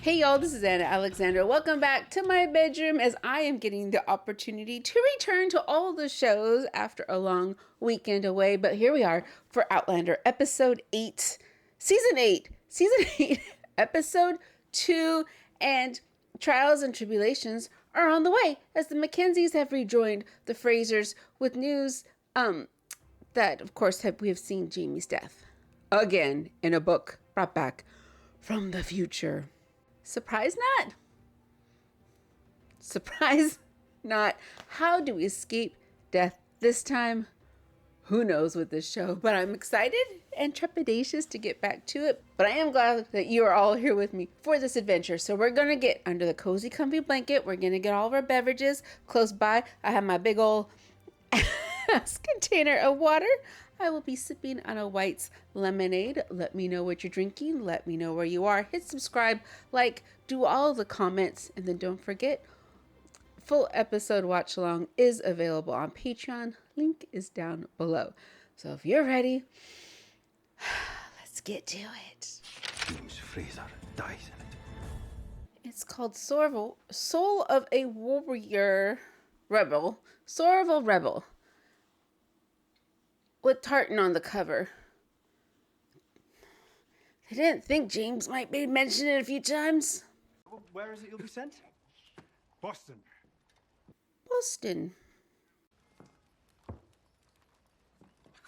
Hey y'all, this is Anna Alexandra. Welcome back to my bedroom as I am getting the opportunity to return to all the shows after a long weekend away. But here we are for Outlander episode 8, season 8, episode 2, and Trials and Tribulations are on the way as the Mackenzies have rejoined the Frasers with news that, of course, we have seen Jamie's death again in a book brought back from the future. Surprise not. Surprise not. How do we escape death this time? Who knows with this show, but I'm excited and trepidatious to get back to it. But I am glad that you are all here with me for this adventure. So we're going to get under the cozy, comfy blanket. We're going to get all of our beverages close by. I have my big old container of water. I will be sipping on a White's lemonade. Let me know what you're drinking. Let me know where you are. Hit subscribe, like, do all the comments, and then don't forget, full episode watch along is available on Patreon. Link is down below. So if you're ready, let's get to it. James Fraser dies in it. It's called Soul of a Warrior Rebel. Soul of a Rebel. With tartan on the cover. I didn't think James might be mentioned it a few times. Where is it you'll be sent? Boston. Boston. I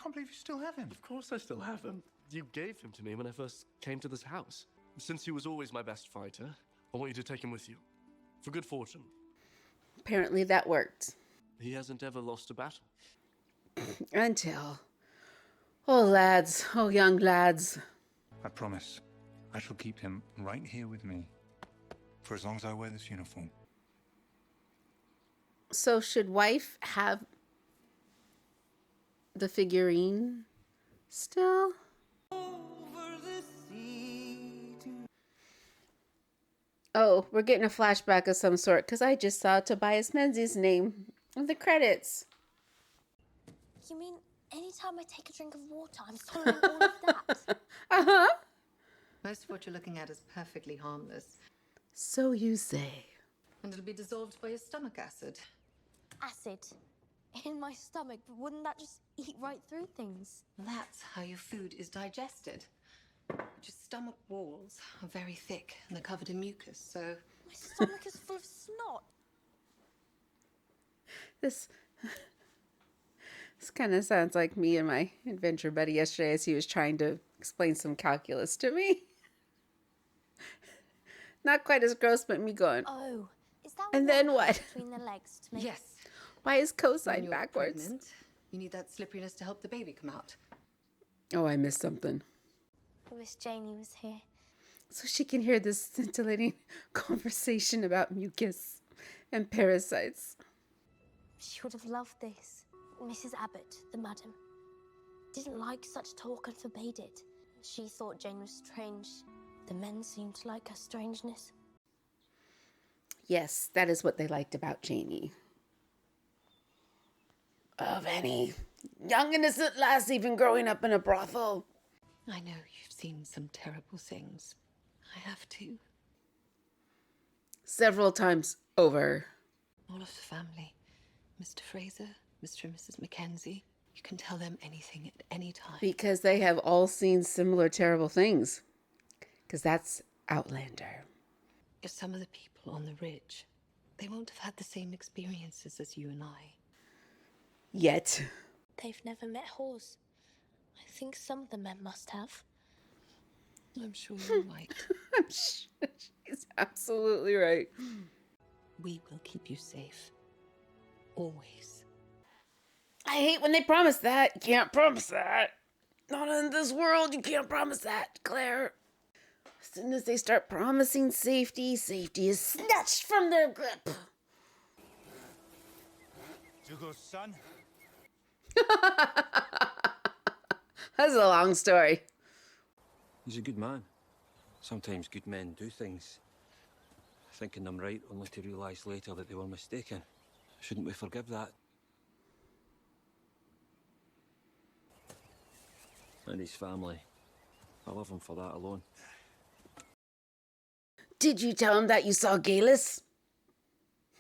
can't believe you still have him. Of course I still have him. You gave him to me when I first came to this house. Since he was always my best fighter, I want you to take him with you. For good fortune. Apparently that worked. He hasn't ever lost a battle. Until... Oh, lads. Oh, young lads. I promise, I shall keep him right here with me for as long as I wear this uniform. So should wife have the figurine still? Oh, we're getting a flashback of some sort because I just saw Tobias Menzies' name in the credits. You mean anytime I take a drink of water, I'm swallowing all of that? Uh-huh. Most of what you're looking at is perfectly harmless. So you say. And it'll be dissolved by your stomach acid. Acid in my stomach, but wouldn't that just eat right through things? That's how your food is digested. Your stomach walls are very thick and they're covered in mucus, so... My stomach is full of snot. This kind of sounds like me and my adventure buddy yesterday as he was trying to explain some calculus to me. Not quite as gross, but me going, Oh, is that and then what? Between the legs to make... Yes. Why is When cosine you're backwards? pregnant, you need that slipperiness to help the baby come out. Oh, I missed something. I wish Janie was here. So she can hear this scintillating conversation about mucus and parasites. She would have loved this. Mrs. Abbott, the madam, didn't like such talk and forbade it. She thought Jane was strange. The men seemed to like her strangeness. Yes, that is what they liked about Janie. Of any young innocent lass even growing up in a brothel. I know you've seen some terrible things. I have too. Several times over. All of the family. Mr. Fraser, Mr. and Mrs. Mackenzie. You can tell them anything at any time. Because they have all seen similar terrible things. Because that's Outlander. If some of the people on the ridge, they won't have had the same experiences as you and I. Yet. They've never met Hawes. I think some of the men must have. I'm sure you're right. She's absolutely right. We will keep you safe. Always. I hate when they promise that. You can't promise that. Not in this world, you can't promise that, Claire. As soon as they start promising safety, safety is snatched from their grip. Dougal's son? That's a long story. He's a good man. Sometimes good men do things, thinking them right only to realise later that they were mistaken. Shouldn't we forgive that? And his family. I love him for that alone. Did you tell him that you saw Galus?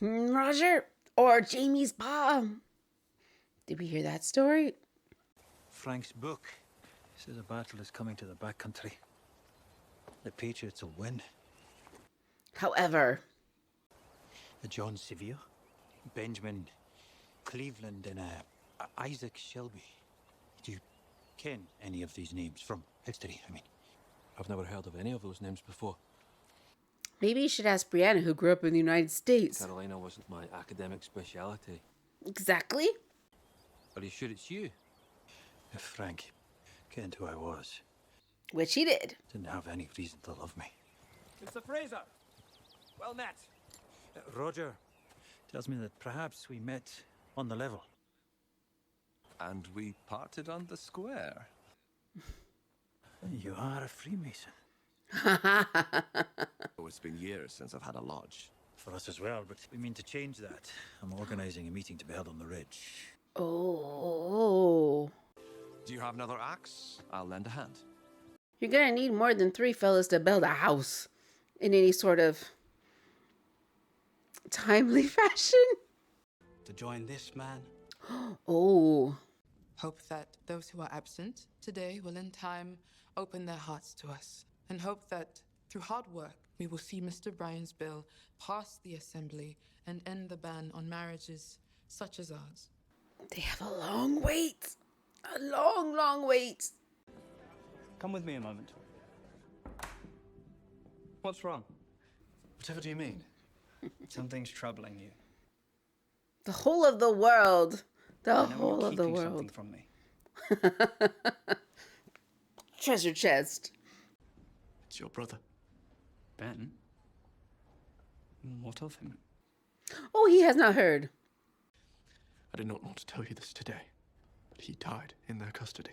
Roger? Or Jamie's pa? Did we hear that story? Frank's book says a battle is coming to the backcountry. The Patriots will win. However, John Sevier, Benjamin Cleveland, and Isaac Shelby. Do you ken any of these names from history? I mean, I've never heard of any of those names before. maybe you should ask Brianna, who grew up in the United States. Carolina wasn't my academic speciality. Exactly. Are you sure it's you? if Frank kenned who I was, Which he did. didn't have any reason to love me. Mr. Fraser, well met. Roger tells me that perhaps we met on the level. And we parted on the square. You are a Freemason. Oh, it's been years since I've had a lodge. For us as well, but we mean to change that. I'm organising a meeting to be held on the ridge. Oh. Do you have another axe? I'll lend a hand. You're gonna need more than 3 fellas to build a house in any sort of timely fashion. To join this man, Oh. Hope that those who are absent today will in time open their hearts to us, and hope that through hard work we will see Mr. Bryan's bill pass the assembly and end the ban on marriages such as ours. They have a long wait. A long, long wait. come with me a moment. What's wrong? Whatever do you mean? Something's troubling you. The whole of the world. The I know whole you're of the keeping something world. from me. Treasure chest. It's your brother. Ben? What of him? Oh, he has not heard. I did not want to tell you this today, but he died in their custody.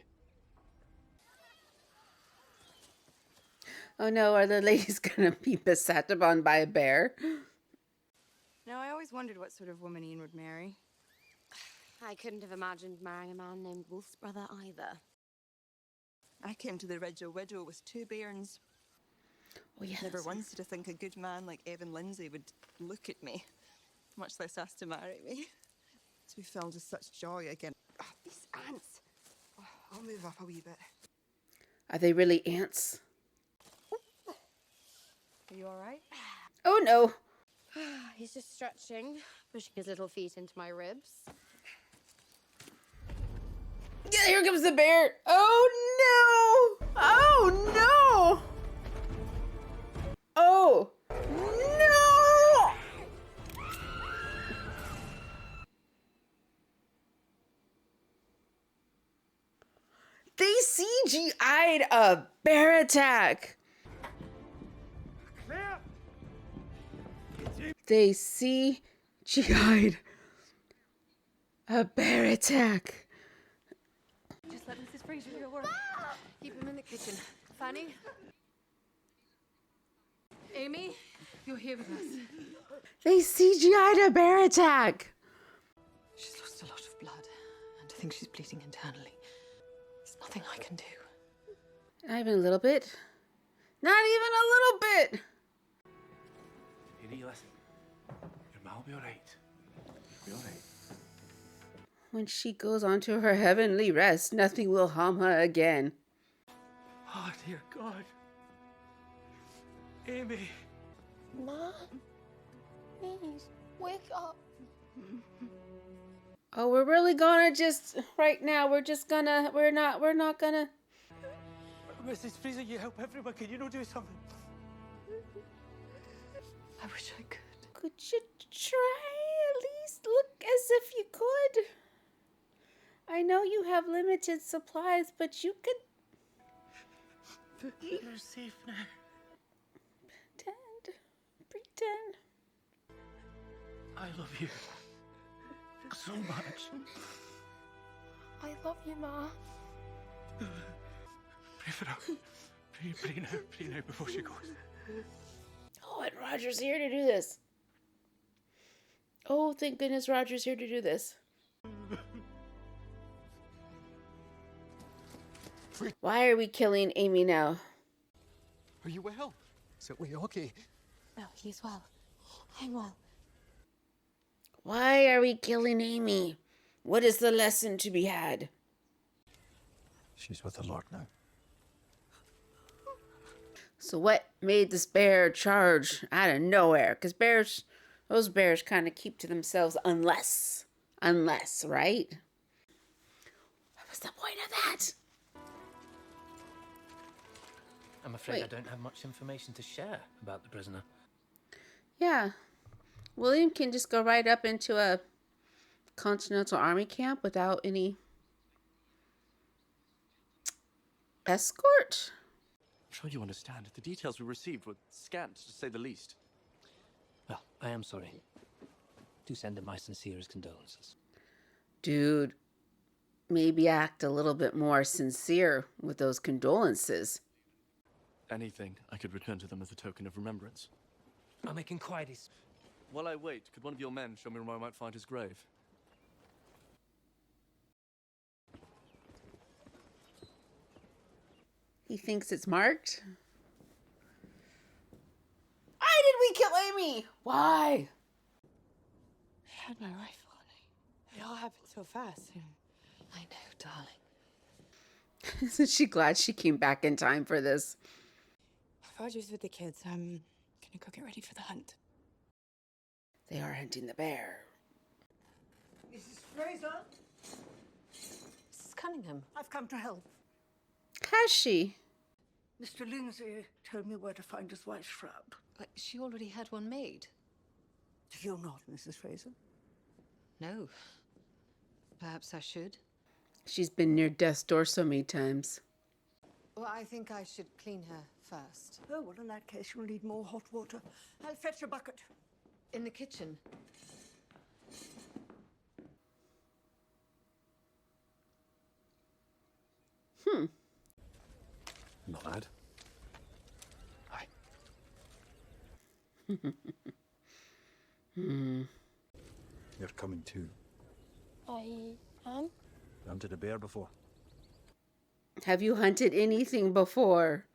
Oh no, are the ladies gonna be beset upon by a bear? No, I always wondered what sort of woman Ian would marry. I couldn't have imagined marrying a man named Wolf's brother either. I came to the Ridge a widow with 2 bairns. Oh yes. Never once did I think a good man like Evan Lindsay would look at me, much less ask to marry me. To be filled with such joy again. Oh, these ants. Oh, I'll move up a wee bit. Are they really ants? Are you all right? Oh no. He's just stretching, pushing his little feet into my ribs. Yeah, here comes the bear. Oh no. Oh no. Oh no. They CGI'd a bear attack. They CGI'd a bear attack. Just let Mrs. Fraser do her work. Keep him in the kitchen. Fanny? Amy, you're here with us. They CGI'd a bear attack. She's lost a lot of blood, and I think she's bleeding internally. There's nothing I can do. Not even a little bit. Not even a little bit. Amy, listen. Your ma will be alright. Be alright. When she goes on to her heavenly rest, nothing will harm her again. Oh, dear God. Amy. Mom, please, wake up. Oh, we're really gonna just right now. We're not gonna. Mrs. Fraser, you help everyone. Can you not do something? I wish I could. Could you try at least look as if you could? I know you have limited supplies, but you could You're safe now. pretend. I love you so much. I love you, Ma. Pray for her. Pray now before she goes. Oh, and Roger's here to do this. Oh, thank goodness Roger's here to do this. Why are we killing Amy now? Are you well? Is it okay? Oh, he's well. I'm well. Why are we killing Amy? What is the lesson to be had? She's with the Lord now. So what made this bear charge out of nowhere? Because those bears kind of keep to themselves unless, right? What was the point of that? I'm afraid I Wait. don't have much information to share about the prisoner. Yeah. William can just go right up into a Continental Army camp without any escort? I'm sure you understand. The details we received were scant, to say the least. Well, I am sorry. Do send him my sincerest condolences. Dude, maybe act a little bit more sincere with those condolences. Anything I could return to them as a token of remembrance. I'll make inquiries. While I wait, could one of your men show me where I might find his grave? He thinks it's marked. Why did we kill Amy? Why? I had my rifle on me. It all happened so fast. I know, darling. Isn't she glad she came back in time for this? Roger's with the kids. I'm gonna go get ready for the hunt. They are hunting the bear. Mrs. Fraser, Mrs. Cunningham. I've come to help. Has she? Mr. Lindsay told me where to find his wife's shroud. But she already had one made. Do you not, Mrs. Fraser? No. Perhaps I should. She's been near death's door so many times. Well, I think I should clean her first. Oh, well, in that case, you'll need more hot water. I'll fetch a bucket. In the kitchen. Not bad. Hi. You're coming too. I am? You hunted a bear before? Have you hunted anything before?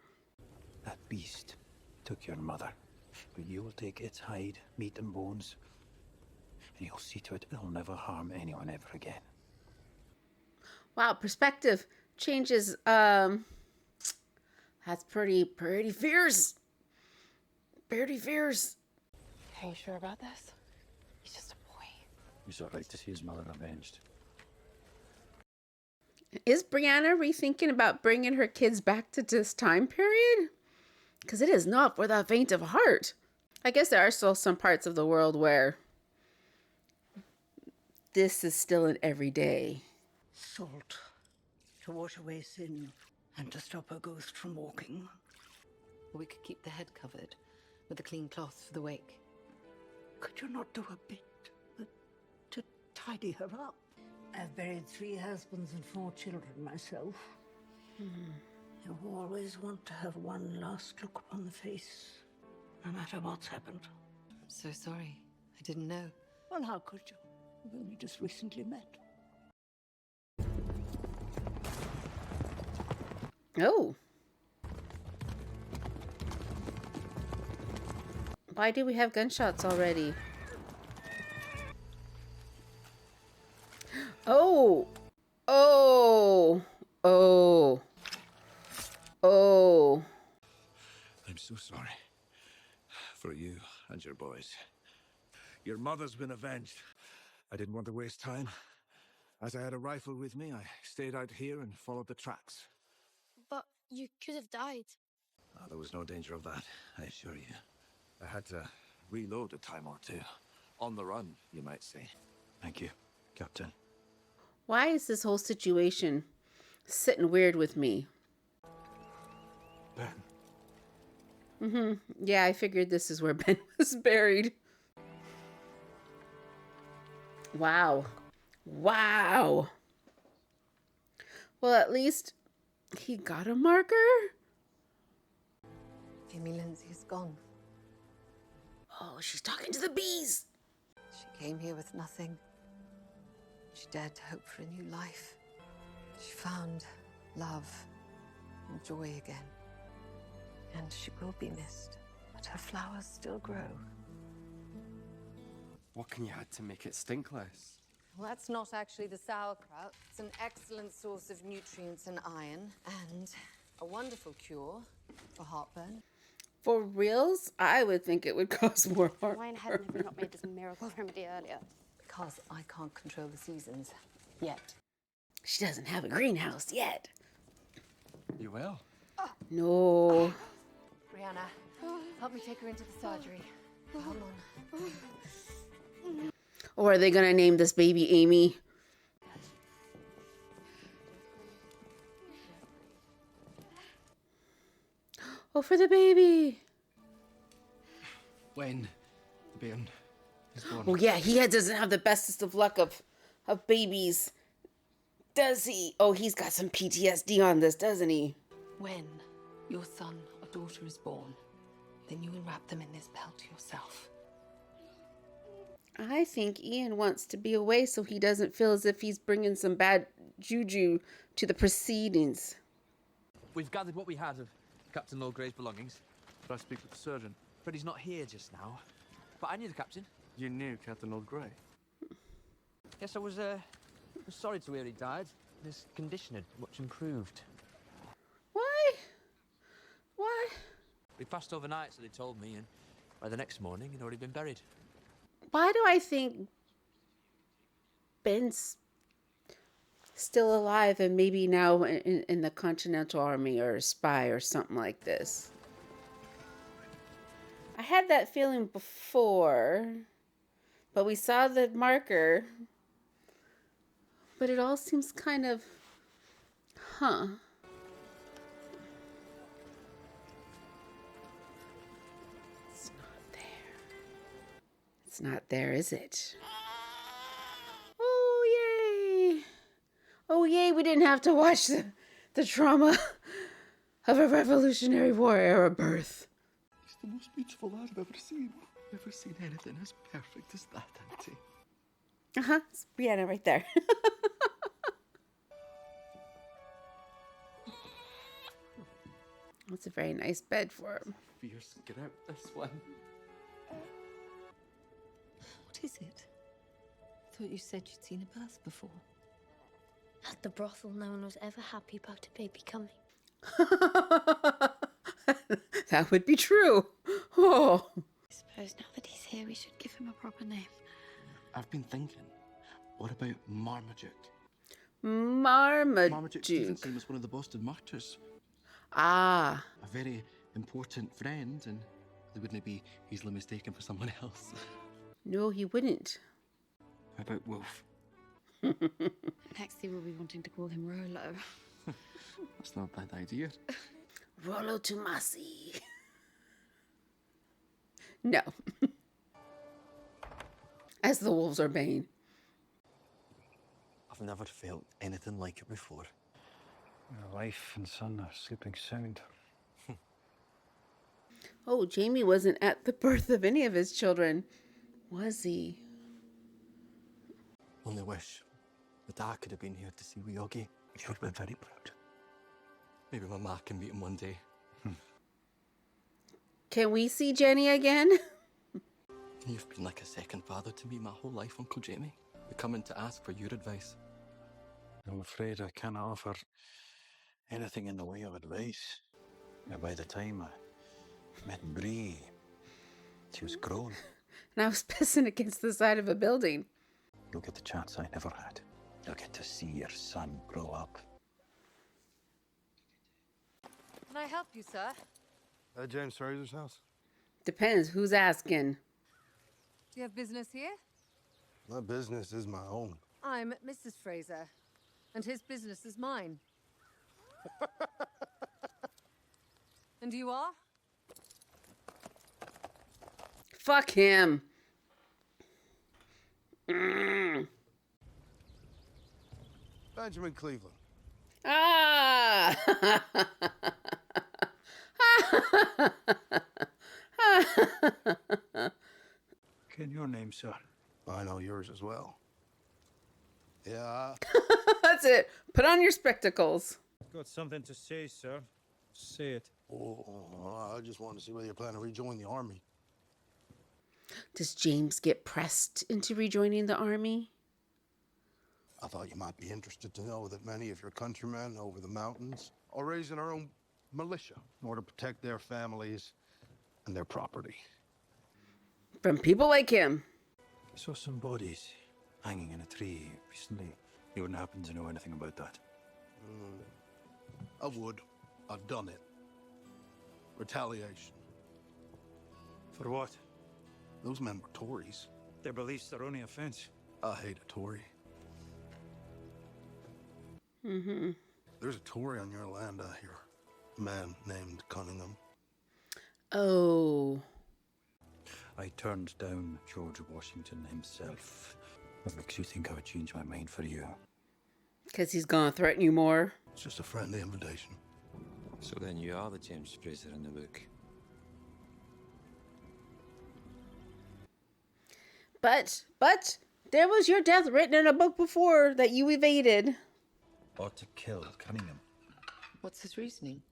That beast took your mother. But you will take its hide, meat and bones, and you'll see to it it'll never harm anyone ever again. Wow, perspective changes. That's pretty fierce. Pretty fierce. Are you sure about this? He's just a boy. He's all right to see his mother avenged. Is Brianna rethinking about bringing her kids back to this time period? Because it is not for the faint of heart. I guess there are still some parts of the world where this is still an everyday. Salt to wash away sin and to stop a ghost from walking. We could keep the head covered with a clean cloth for the wake. Could you not do a bit to tidy her up? I've buried 3 husbands and 4 children myself. You always want to have one last look upon the face, no matter what's happened. I'm so sorry. I didn't know. Well, how could you? We've only just recently met. Oh. Why do we have gunshots already? Oh. Oh. Oh. Oh. I'm so sorry. For you and your boys. Your mother's been avenged. I didn't want to waste time. As I had a rifle with me, I stayed out here and followed the tracks. But you could have died. Oh, there was no danger of that, I assure you. I had to reload a time or two. On the run, you might say. Thank you, Captain. Why is this whole situation sitting weird with me? Ben. Yeah, I figured this is where Ben was buried. Wow. Wow. Well, at least he got a marker? Amy Lindsay is gone. Oh, she's talking to the bees. She came here with nothing. She dared to hope for a new life. She found love and joy again. And she will be missed. but her flowers still grow. What can you add to make it stink less? Well, that's not actually the sauerkraut. It's an excellent source of nutrients and iron, and a wonderful cure for heartburn. For reals, I would think it would cause more harm. Why in heaven have we not made this miracle remedy earlier? Because I can't control the seasons. Yet. She doesn't have a greenhouse yet. You will? No. Brianna, help me take her into the surgery. Hold on. Or are they gonna name this baby Amy? Oh, for the baby. When the bairn is born. Oh yeah, he doesn't have the bestest of luck of babies. Does he? Oh, he's got some PTSD on this, doesn't he? When your son or daughter is born, then you will wrap them in this belt yourself. I think Ian wants to be away so he doesn't feel as if he's bringing some bad juju to the proceedings. We've gathered what we had of Captain Lord Grey's belongings. But I speak with the surgeon. Freddie's not here just now. But I knew the captain. You knew Captain Lord Grey? Yes, I was sorry to hear he died. His condition had much improved. Why? Why? We passed overnight, so they told me, and by the next morning, he'd already been buried. Why do I think Ben's still alive and maybe now in the Continental Army or a spy or something like this? I had that feeling before, but we saw the marker. But it all seems kind of, It's not there. It's not there, is it? Oh, yay. Oh, yay, we didn't have to watch the trauma of a Revolutionary War era birth. He's the most beautiful lad I've ever seen. Never seen anything as perfect as that, Auntie. Uh-huh, it's Brianna right there. That's a very nice bed for him. Fierce, get out this one. What is it? I thought you said you'd seen a birth before. At the brothel, no one was ever happy about a baby coming. That would be true. Oh. I suppose now that he's here, we should give him a proper name. I've been thinking, what about Marmaduke? Marmaduke. Stevenson was one of the Boston martyrs. Ah. A very important friend, and they wouldn't be easily mistaken for someone else. No, he wouldn't. How about Wolf? Next he will be wanting to call him Rolo. That's not a bad idea. Rollo Tomasi. No. As the wolves are baying. I've never felt anything like it before. Your wife and son are sleeping sound. Oh, Jamie wasn't at the birth of any of his children, was he? Only wish that I could have been here to see wee Oggy. You would be very proud. Maybe my ma can meet him one day. Can we see Jenny again? You've been like a second father to me my whole life, Uncle Jamie. We're coming to ask for your advice. I'm afraid I cannot offer anything in the way of advice. By the time I met Bree, she was grown. And I was pissing against the side of a building. You'll get the chance I never had. You'll get to see your son grow up. Can I help you, sir? James Fraser's house? Depends who's asking. Do you have business here? My business is my own. I'm Mrs. Fraser, and his business is mine. And you are? Fuck him. Benjamin Cleveland. Ah! Ken your name, sir? I know yours as well. Yeah. That's it. Put on your spectacles. Got something to say, sir. Say it. Oh, I just wanted to see whether you plan to rejoin the army. Does James get pressed into rejoining the army? I thought you might be interested to know that many of your countrymen over the mountains are raising our own militia in order to protect their families and their property. From people like him. I saw some bodies hanging in a tree recently. You wouldn't happen to know anything about that? I would. I've done it. Retaliation. For what? Those men were Tories. Their beliefs their only offense. I hate a Tory. Mm-hmm. There's a Tory on your land, I hear. A man named Cunningham. Oh. I turned down George Washington himself. What makes you think I would change my mind for you? Because he's gonna threaten you more. It's just a friendly invitation. So then you are the James Fraser in the book. But, there was your death written in a book before that you evaded. Or to kill Cunningham. What's his reasoning?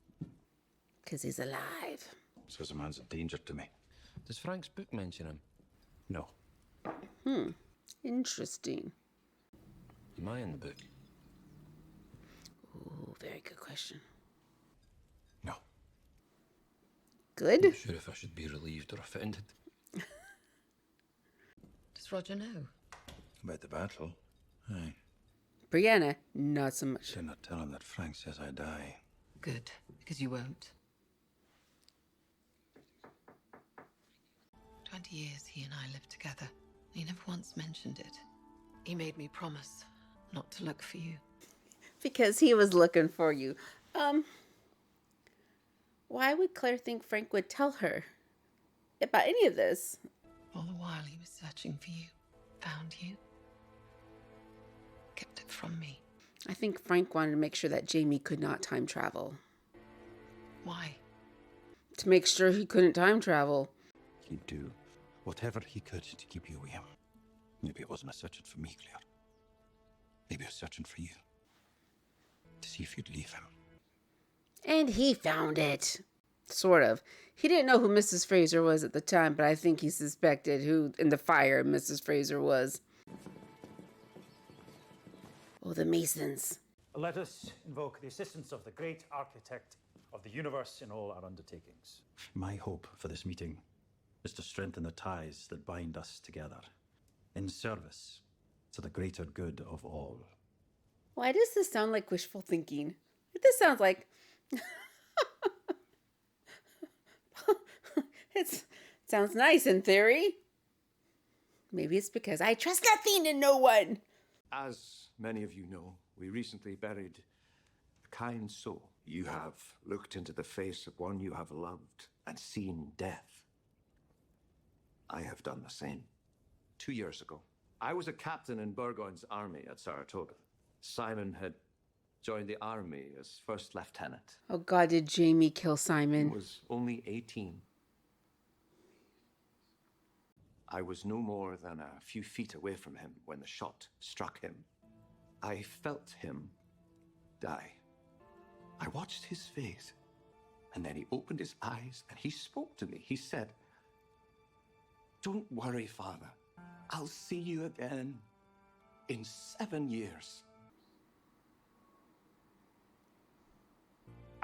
Because he's alive. Says a man's a danger to me. Does Frank's book mention him? No. Interesting. Am I in the book? Ooh, very good question. No. Good? I'm sure if I should be relieved or offended. Does Roger know? About the battle? Aye. Brianna, not so much. Did not tell him that Frank says I die. Good, because you won't. 20 years he and I lived together. He never once mentioned it. He made me promise not to look for you. Because he was looking for you. Why would Claire think Frank would tell her about any of this? All the while he was searching for you, found you, kept it from me. I think Frank wanted to make sure that Jamie could not time travel. Why? To make sure he couldn't time travel. He'd do whatever he could to keep you with him. Maybe it wasn't a searching for me, Claire. Maybe it was searching for you. To see if you'd leave him. And he found it. Sort of. He didn't know who Mrs. Fraser was at the time, but I think he suspected who in the fire Mrs. Fraser was. Oh, the Masons. Let us invoke the assistance of the great architect of the universe in all our undertakings. My hope for this meeting is to strengthen the ties that bind us together, in service to the greater good of all. Why does this sound like wishful thinking? This sounds like... It sounds nice in theory. Maybe it's because I trust nothing and no one. As many of you know, we recently buried a kind soul. You have looked into the face of one you have loved and seen death. I have done the same. 2 years ago, I was a captain in Burgoyne's army at Saratoga. Simon had joined the army as first lieutenant. Oh God, did Jamie kill He Simon? was only 18. I was no more than a few feet away from him when the shot struck him. I felt him die. I watched his face, and then he opened his eyes and he spoke to me. He said, "Don't worry, Father. I'll see you again in 7 years."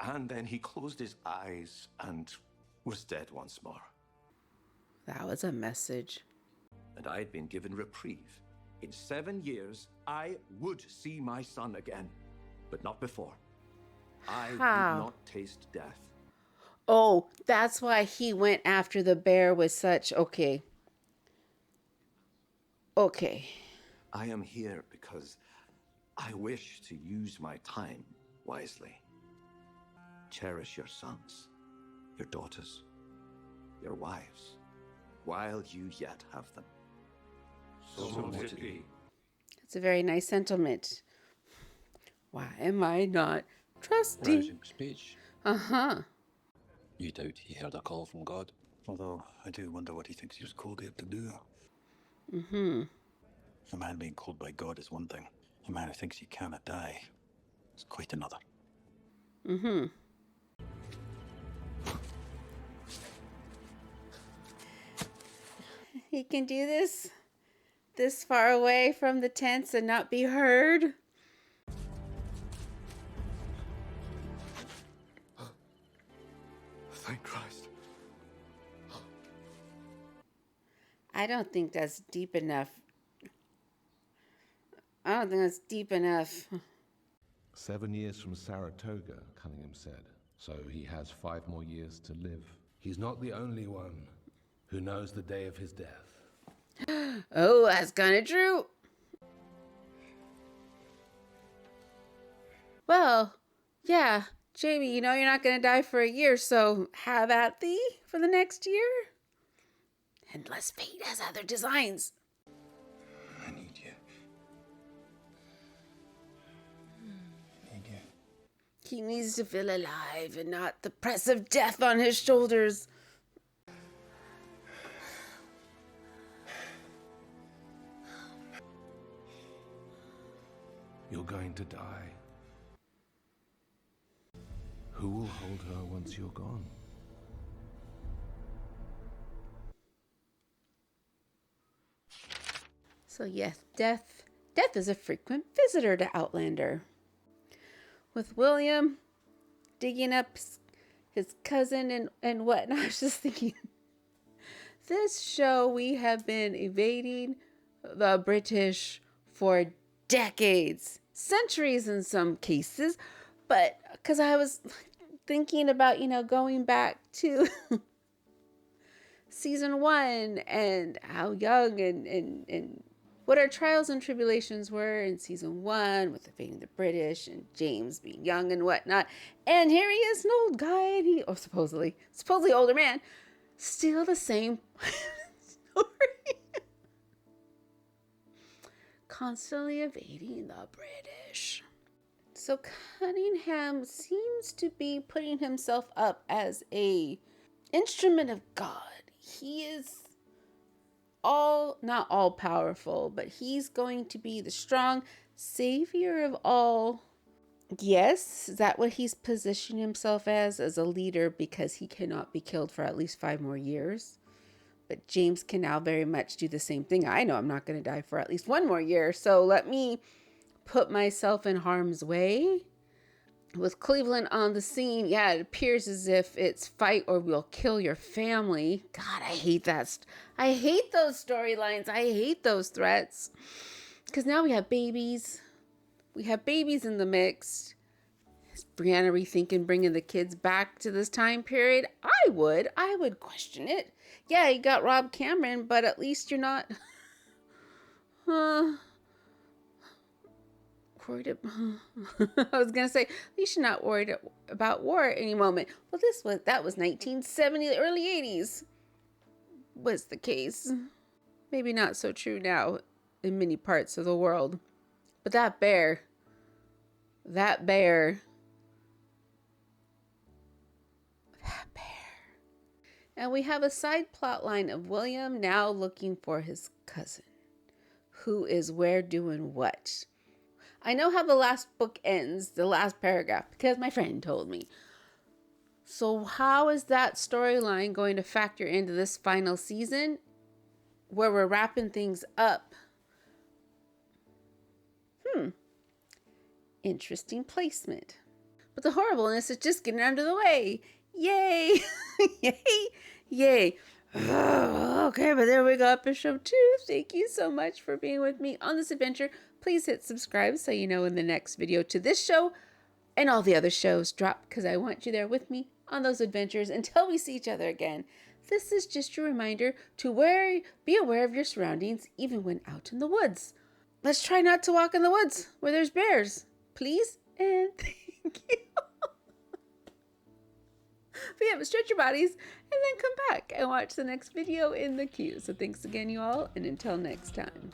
And then he closed his eyes and was dead once more. That was a message. And I had been given reprieve. In 7 years, I would see my son again, but not before. I would How? not taste death. Oh, that's why he went after the bear with such... Okay. Okay. I am here because I wish to use my time wisely. Cherish your sons, your daughters, your wives, while you yet have them. So let it be. It's a very nice sentiment. Why am I not trusting? Rousing speech. Uh-huh. You doubt he heard a call from God? Although I do wonder what he thinks he was called here to do. Mm-hmm. A man being called by God is one thing. A man who thinks he cannot die is quite another. Mm-hmm. He can do this far away from the tents and not be heard. Thank Christ. I don't think that's deep enough. I don't think that's deep enough. 7 years from Saratoga, Cunningham said. So he has 5 more years to live. He's not the only one who knows the day of his death. Oh, that's kind of true. Well, yeah, Jamie, you know you're not going to die for a year, so have at thee for the next year. Unless fate has other designs. I need you. He needs to feel alive and not the press of death on his shoulders. You're going to die. Who will hold her once you're gone? So yes, death is a frequent visitor to Outlander. With William digging up his cousin and whatnot, I was just thinking, this show, we have been evading the British for decades, centuries in some cases, but because I was thinking about, going back to season 1 and how young and what our trials and tribulations were in season 1 with evading the British and James being young and whatnot. And here he is, an old guy, and supposedly older man, still the same story. Constantly evading the British. So Cunningham seems to be putting himself up as a instrument of God. He is not all powerful, but he's going to be the strong savior of all. Yes, is that what he's positioned himself as a leader, because he cannot be killed for at least 5 more years. But James can now very much do the same thing. I know I'm not going to die for at least 1 more year, so let me put myself in harm's way. With Cleveland on the scene, yeah, it appears as if it's fight or we'll kill your family. God, I hate that. I hate those storylines. I hate those threats. Because now we have babies. We have babies in the mix. Is Brianna rethinking bringing the kids back to this time period? I would question it. Yeah, you got Rob Cameron, but at least you're not worried I was gonna say, at least you're not worried about war at any moment. Well, that was 1970, early 80s was the case. Maybe not so true now in many parts of the world. But that bear. And we have a side plot line of William now looking for his cousin. Who is where doing what? I know how the last book ends, the last paragraph, because my friend told me. So how is that storyline going to factor into this final season where we're wrapping things up? Interesting placement. But the horribleness is just getting out of the way. Yay! Yay! Okay, but there we go, episode 2. Thank you so much for being with me on this adventure. Please hit subscribe so you know when the next video to this show and all the other shows drop, because I want you there with me on those adventures until we see each other again. This is just your reminder to be aware of your surroundings even when out in the woods. Let's try not to walk in the woods where there's bears, please, and thank you. But yeah, stretch your bodies and then come back and watch the next video in the queue. So thanks again, you all, and until next time.